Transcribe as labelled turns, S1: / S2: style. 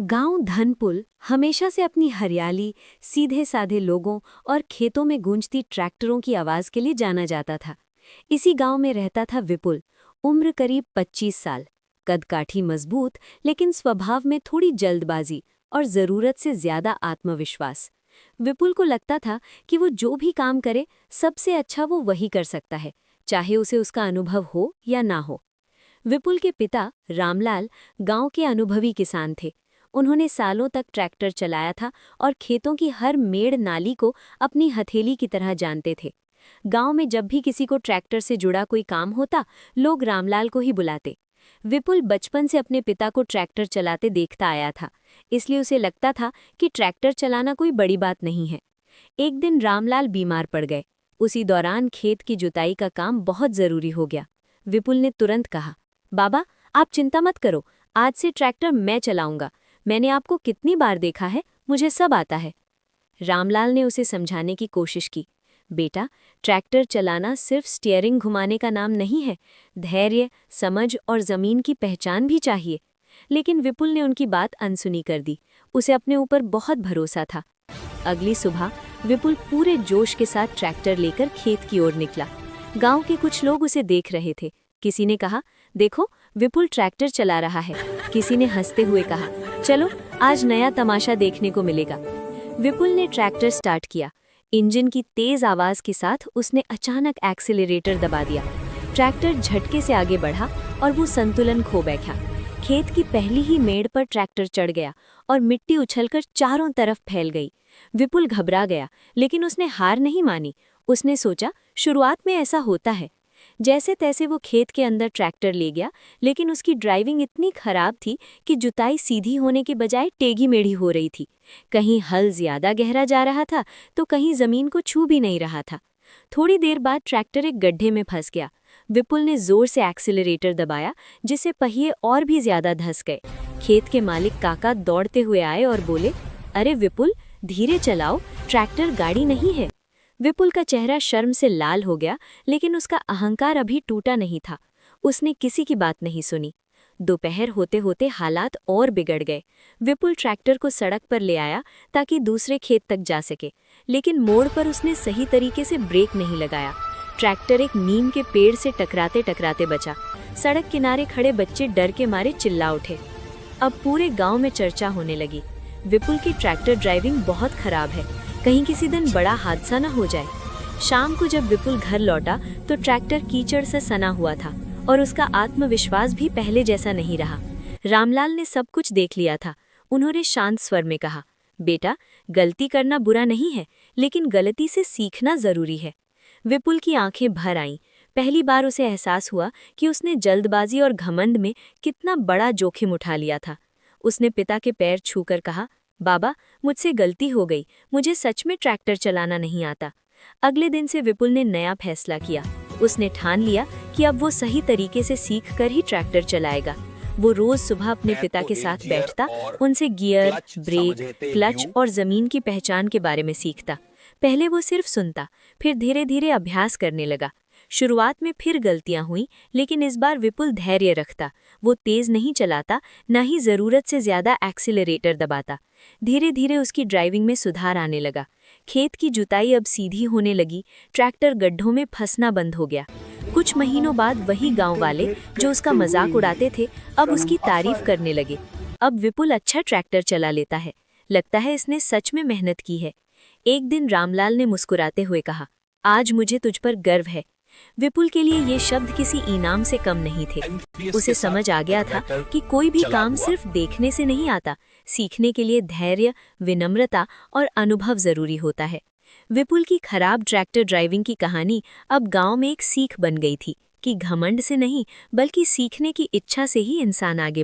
S1: गांव धनपुल हमेशा से अपनी हरियाली, सीधे साधे लोगों और खेतों में गूंजती ट्रैक्टरों की आवाज के लिए जाना जाता था। इसी गांव में रहता था विपुल। उम्र करीब 25 साल, कदकाठी मजबूत, लेकिन स्वभाव में थोड़ी जल्दबाजी और जरूरत से ज्यादा आत्मविश्वास। विपुल को लगता था कि वो जो भी काम करे सबसे अच्छा वो वही कर सकता है, चाहे उसे उसका अनुभव हो या ना हो। विपुल के पिता रामलाल गांव के अनुभवी किसान थे। उन्होंने सालों तक ट्रैक्टर चलाया था और खेतों की हर मेड़ नाली को अपनी हथेली की तरह जानते थे। गांव में जब भी किसी को ट्रैक्टर से जुड़ा कोई काम होता, लोग रामलाल को ही बुलाते। विपुल बचपन से अपने पिता को ट्रैक्टर चलाते देखता आया था, इसलिए उसे लगता था कि ट्रैक्टर चलाना कोई बड़ी बात नहीं है। एक दिन रामलाल बीमार पड़ गए। उसी दौरान खेत की जुताई का काम बहुत जरूरी हो गया। विपुल ने तुरंत कहा, बाबा, आप चिंता मत करो, आज से ट्रैक्टर मैं चलाऊंगा। मैंने आपको कितनी बार देखा है, मुझे सब आता है। रामलाल ने उसे समझाने की कोशिश की, बेटा, ट्रैक्टर चलाना सिर्फ स्टीयरिंग घुमाने का नाम नहीं है, धैर्य, समझ और जमीन की पहचान भी चाहिए। लेकिन विपुल ने उनकी बात अनसुनी कर दी। उसे अपने ऊपर बहुत भरोसा था। अगली सुबह विपुल पूरे जोश के साथ ट्रैक्टर लेकर खेत की ओर निकला। गांव के कुछ लोग उसे देख रहे थे। किसी ने कहा, देखो, विपुल ट्रैक्टर चला रहा है। किसी ने हंसते हुए कहा, चलो, आज नया तमाशा देखने को मिलेगा। विपुल ने ट्रैक्टर स्टार्ट किया। इंजन की तेज आवाज के साथ उसने अचानक एक्सीलरेटर दबा दिया। ट्रैक्टर झटके से आगे बढ़ा और वो संतुलन खो बैठा। खेत की पहली ही मेड़ पर ट्रैक्टर चढ़ गया और मिट्टी उछलकर चारों तरफ फैल गई। विपुल घबरा गया, लेकिन उसने हार नहीं मानी। उसने सोचा, शुरुआत में ऐसा होता है। जैसे तैसे वो खेत के अंदर ट्रैक्टर ले गया, लेकिन उसकी ड्राइविंग इतनी खराब थी कि जुताई सीधी होने के बजाय टेढ़ी मेढ़ी हो रही थी। कहीं हल ज्यादा गहरा जा रहा था तो कहीं जमीन को छू भी नहीं रहा था। थोड़ी देर बाद ट्रैक्टर एक गड्ढे में फंस गया। विपुल ने जोर से एक्सीलरेटर दबाया, जिससे पहिए और भी ज्यादा धंस गए। खेत के मालिक काका दौड़ते हुए आए और बोले, अरे विपुल, धीरे चलाओ, ट्रैक्टर गाड़ी नहीं है। विपुल का चेहरा शर्म से लाल हो गया, लेकिन उसका अहंकार अभी टूटा नहीं था। उसने किसी की बात नहीं सुनी। दोपहर होते होते हालात और बिगड़ गए। विपुल ट्रैक्टर को सड़क पर ले आया ताकि दूसरे खेत तक जा सके, लेकिन मोड़ पर उसने सही तरीके से ब्रेक नहीं लगाया। ट्रैक्टर एक नीम के पेड़ से टकराते टकराते बचा। सड़क किनारे खड़े बच्चे डर के मारे चिल्ला उठे। अब पूरे गांव में चर्चा होने लगी, विपुल की ट्रैक्टर ड्राइविंग बहुत खराब है, कहीं किसी दिन बड़ा हादसा न हो जाए। शाम को जब विपुल घर लौटा तो ट्रैक्टर कीचड़ से सना हुआ था और उसका आत्मविश्वास भी पहले जैसा नहीं रहा। रामलाल ने सब कुछ देख लिया था। उन्होंने शांत स्वर में कहा, बेटा, गलती करना बुरा नहीं है, लेकिन गलती से सीखना जरूरी है। विपुल की आंखें भर आईं। पहली बार उसे एहसास हुआ कि उसने जल्दबाजी और घमंड में कितना बड़ा जोखिम उठा लिया था। उसने पिता के पैर छूकर कहा, बाबा, मुझसे गलती हो गई, मुझे सच में ट्रैक्टर चलाना नहीं आता। अगले दिन से विपुल ने नया फैसला किया। उसने ठान लिया कि अब वो सही तरीके से सीख कर ही ट्रैक्टर चलाएगा। वो रोज सुबह अपने पिता के साथ बैठता, उनसे गियर, ब्रेक, क्लच और जमीन की पहचान के बारे में सीखता। पहले वो सिर्फ सुनता, फिर धीरे धीरे अभ्यास करने लगा। शुरुआत में फिर गलतियां हुई, लेकिन इस बार विपुल धैर्य रखता। वो तेज नहीं चलाता, न ही जरूरत से ज्यादा एक्सीलरेटर दबाता। धीरे धीरे उसकी ड्राइविंग में सुधार आने लगा। खेत की जुताई अब सीधी होने लगी। ट्रैक्टर गड्ढों में फंसना बंद हो गया। कुछ महीनों बाद वही गांव वाले जो उसका मजाक उड़ाते थे, अब उसकी तारीफ करने लगे। अब विपुल अच्छा ट्रैक्टर चला लेता है। लगता है इसने सच में मेहनत की है। एक दिन रामलाल ने मुस्कुराते हुए कहा, आज मुझे तुझ पर गर्व है। विपुल के लिए ये शब्द किसी इनाम से कम नहीं थे। उसे समझ आ गया था कि कोई भी काम सिर्फ देखने से नहीं आता, सीखने के लिए धैर्य, विनम्रता और अनुभव जरूरी होता है। विपुल की खराब ट्रैक्टर ड्राइविंग की कहानी अब गांव में एक सीख बन गई थी कि घमंड से नहीं, बल्कि सीखने की इच्छा से ही इंसान आगे